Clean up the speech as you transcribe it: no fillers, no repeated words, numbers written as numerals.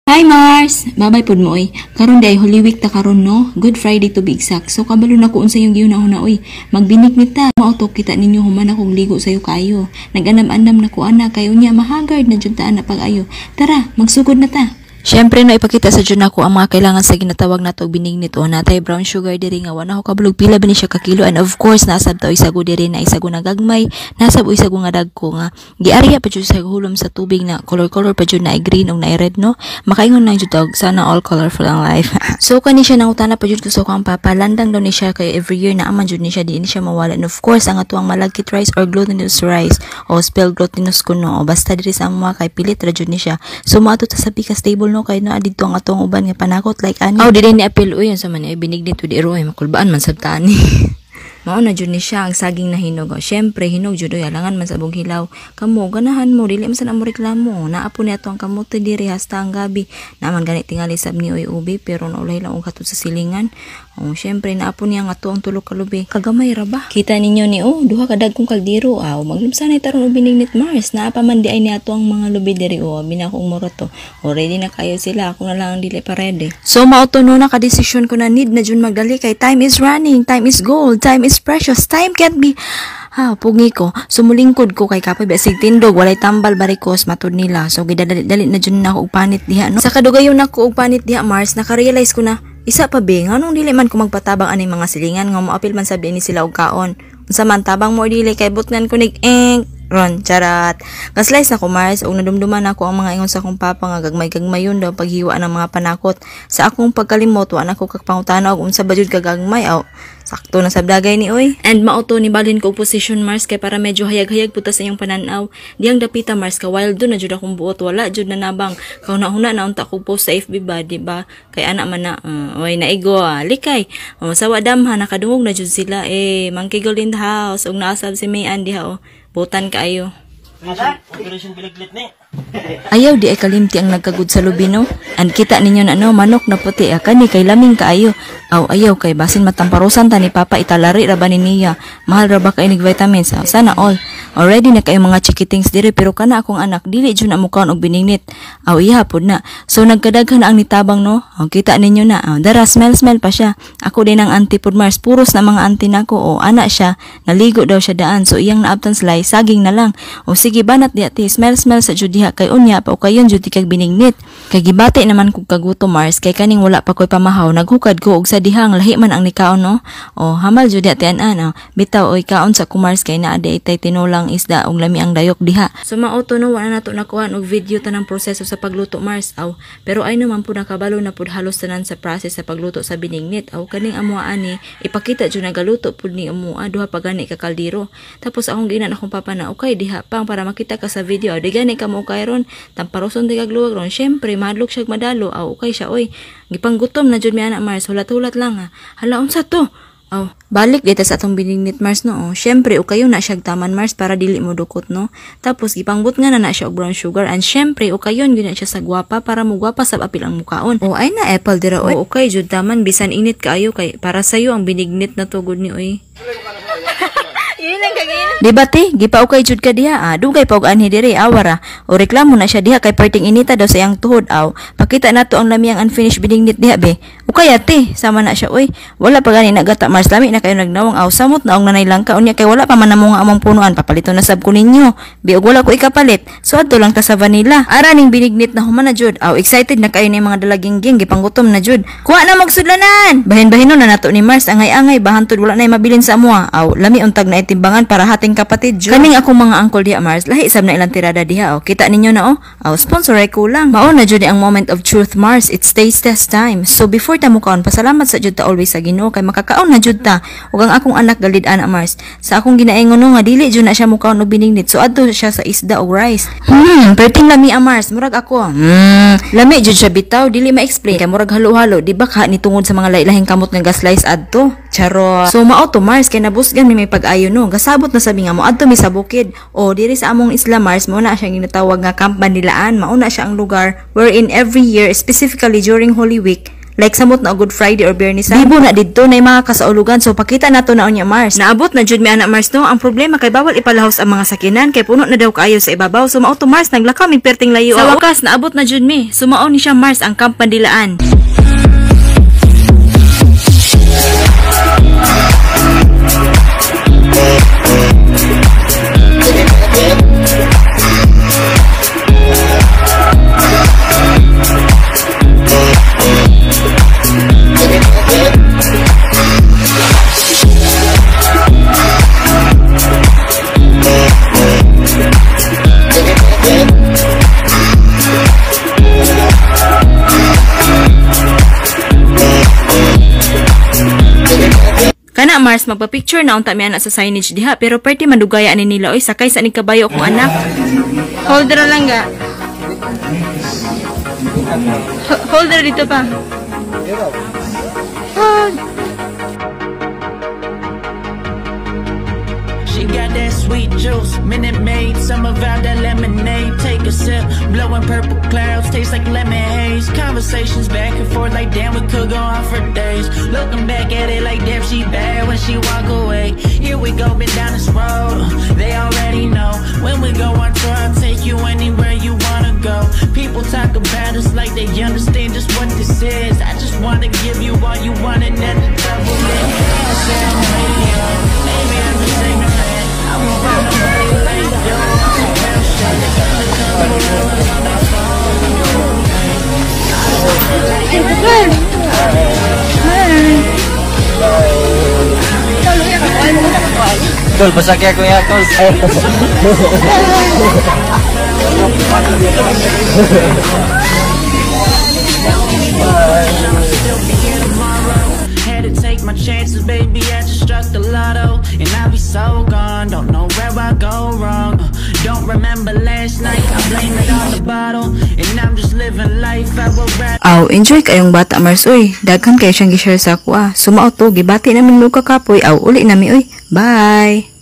Hi Mars! Babay pod mo oy. Karon day Holy Week ta karon no. Good Friday to be exact. So kabalo na ko unsa yung gihuna-una oy. Magbiniknit ta. Mauto kita ninyo human akong ligo sayo kayo. Nag-anam-anam na ko ana kayo niya mahagard na jud ta ana pag-ayo. Tara, magsugod na ta. Syempre no ipakita sa jud nako ang mga kailangan sa ginatawag nato og binignit o natay brown sugar diri nga wala ko kabalog pila ba ni siya ka kilo, and of course nasab ta isago diri na isago na gagmay, nasab isago nga dagko nga giarya pa jud sa hulom sa tubig na color pa jud na green ug na red no. Makaingon lang jud og sana all colorful ang life. So kani siya nangutana pa jud ko sa akong papa, landang daw ni siya kay every year na aman jud ni siya di ni siya mawala. And of course ang atuang malagkit rice or glutinous rice o spelled glutinous kuno o basta diri sa mga kay pilit ra jud ni siya. So maato ta sa pikas table no kay na dito ang atong uban nga panakot like ani. Aw dili ni apil uy sa man ay binignit with iroy makulbaan man sabtaan ni. Mao na jud ni siya ang saging na hinog. Syempre hinog jud oy alangan man sa bug hilaw. Kamo ganahan mo dili man sa mo reklamo. Naapo ni ato ang kamote diri hasta ang gabi. Naman gani tingali sab ni oy ubi pero naulay lang og kato sa silingan. Oh, syempre naapo niya nga ato ang tulo ka lubi. Kagamay ra ba? Kita ninyo ni duha ka dagkong kaldero. Aw maglumsanay taron og binignit Mars. Naa pa man di ay ni ato ang mga lubi diri bina kong moroto. O ready na kayo sila. Ako na lang ang dili pa ready. So mao to no naka desisyon ko na need na jud magdali kay time is running, time is gold, time is precious, time can't be pugi ko, sumulingkod ko kay kapoy basig tindog, walay tambal barikos matud nila. So gidadali na jud na ako og panit diha no. Sa kadugayon nako og panit diha Mars, naka-realize ko na isa pa be nganong dili man ko magpatabang ani mga silingan nga moapil man sabi ni sila og kaon. Unsa man tabang mo dili kay butngan ko nig ron charat. Gaslice na ko Mars og nadumduman ako ang mga ingon sa akong papa nga gagmay-gagmay yun daw paghiwa ng mga panakot. Sa akong pagkalimot wa nako kag pangutana og unsa ba jud kagagmay sakto na sabdagay ni oy. And mauto ni balhin ko position Mars kay para medyo hayag-hayag puta sa iyong pananaw. Diyang dapita Mars ka while do na jud akong buot wala jud na nabang. Kauna-una na unta ko post sa FB ba di ba? Kay ana man na oy naigo likay. Sawa damha nakadungog na jud sila mangkigol in the house og naasab si Mayan diha butan kaayo. Operation Bilaglit ni. Ayaw di ay kalimti ang nagkagud sa lubino. And kita ninyo na manok na puti kani kay laming kaayo. Ayaw kay basin matamparusan ta ni papa italari ra ba ni niya. Mahal ra ba kay nig vitamins? Sana all. Already na kayo mga chikitings dire pero kana akong anak dili jud na mukaon og binignit. Iya pud na. So nagkadaghan na ang nitabang no. Kita ninyo na. Dara smell pa siya. Ako din ang auntie pud Mars, puros na mga auntie nako ana siya. Naligo daw siya daan so iyang naabtan slay saging na lang. Sige banat di ati smell sa jud diha kay unya pa o kayon jud kag binignit. Kay gibati naman kog kaguto Mars kay kaning wala pa koy pamahaw naghukad ko og sa dihang lahi man ang nikaon no. Hamal jud ati an bitaw oy kaon sa kumars kay naa di itay tinulang isda og lami ang dayok diha. So mauto no wala nato nakuha og video tanang proseso sa pagluto Mars pero ay naman pud nakabalo na pud halos tanan sa process sa pagluto sa binignit. Kaning amuha ani ipakita jud nagaluto pud ni amuha duha pa gani ka kaldero. Tapos akong ginan akong papa na okay diha pang para makita ka sa video di gani ka mo kay ron tamparoson di kagluwag ron. Syempre madlok siya madalo okay siya oy gipanggutom na jud mi ana Mars hulat-hulat lang hala unsa to balik dito sa atong binignit Mars no. Syempre o kayo na siya taman Mars para dili mo dukot no. Tapos gipangbut nga na siya og brown sugar and syempre o kayon gyud siya sa gwapa para mo gwapa sab apil ang mukaon. Ay na apple dira okay jud taman bisan init kaayo kay para sayo ang binignit na tugod ni oy. Di ba ti? Gipaukay jud ka diha dugay pa og anhi diri awara. O reklamo na siya diha kay perting inita daw sa iyang tuhod pakita nato ang lami ang unfinished binignit diha be. Ukay ate sama na siya oy. Wala pa gani nagata Mars lami na kayo nagnawang samot na og nanay lang ka unya kay wala pa man namo nga among punuan papalito na sab ko ninyo. Bi og wala ko ikapalit. So adto lang ta sa vanilla. Ara ning binignit na human na jud. Excited na kayo ni mga dalagingging gipanggutom na jud. Kuha na magsudlanan. Bahin-bahinon na nato ni Mars angay-angay bahantod wala nay mabilin sa amuha. Lami untag na timbangan para hating kapatid jud. Kaning akong mga angkol diha Mars lahi sab na ilang tirada diha kita ninyo na sponsor ay kulang. Mao na jud ang moment of truth Mars, it stays test time. So before ta mukaon pasalamat sa jud ta always sa Ginoo kay makakaon na jud ta ug ang akong anak galid ana Mars. Sa akong ginaingon nga dili jud na siya mukaon og binignit so adto siya sa isda og rice. Perting lami Mars murag ako. Lami jud siya bitaw dili ma-explain kay murag halo-halo di ba ka ni tungod sa mga lailahing kamot nga gaslice adto. Charo. So mao to Mars kay nabusgan mi may pag-ayo no. Gasabot na sabi nga mo adto mi sa bukid. Diri sa among Isla Mars mo na siya ginatawag nga Camp Banilaan. Mao na siya ang lugar wherein every year specifically during Holy Week Like samot na Good Friday or Biyernes. Bibo na didto na mga kasaulugan. So pakita nato na unya Mars. Naabot na jud mi anak Mars no. Ang problema kay bawal ipalahos ang mga sakinan kay puno na daw kaayo sa ibabaw. So mao to Mars naglakaw mig perting layo. Sa wakas naabot na jud mi. Sumao ni siya Mars ang Camp Pandilaan. Kana Mars, magpa-picture na unta mi anak sa signage diha, pero pwede mandugaya ani nila oy sakay sa ni kabayo akong anak. Hold ra lang ga. Hold ra dito pa. She got that sweet juice, Minute Maid, some of out that lemonade. Take a sip, blowing purple clouds, taste like lemon haze. Conversations back and forth like damn, we could go on for days. Looking back at it like damn, she bad when she walk away. Here we go, been down this road, they already know. When we go on tour, I'll take you anywhere you wanna go. People talk about us like they understand just what this is. I just wanna give you all you want and then the double it. Sound radio, maybe I'm just ignorant. I won't find nobody like you. I'm real shit. On the phone. Tol, pasakya ko ya, tol. Had to take my chances, baby. I just struck the lotto, and I'll be so gone. Don't know where I go wrong. Don't remember last night. I blame it on the bottle, and I'm just living life. I will rather. Aw, enjoy kayong bata Mars oy. Daghan kay siyang gi-share sa ako ah. Sumao to, gibati namin mo kakapoy. Aw, uli nami oy. Bye.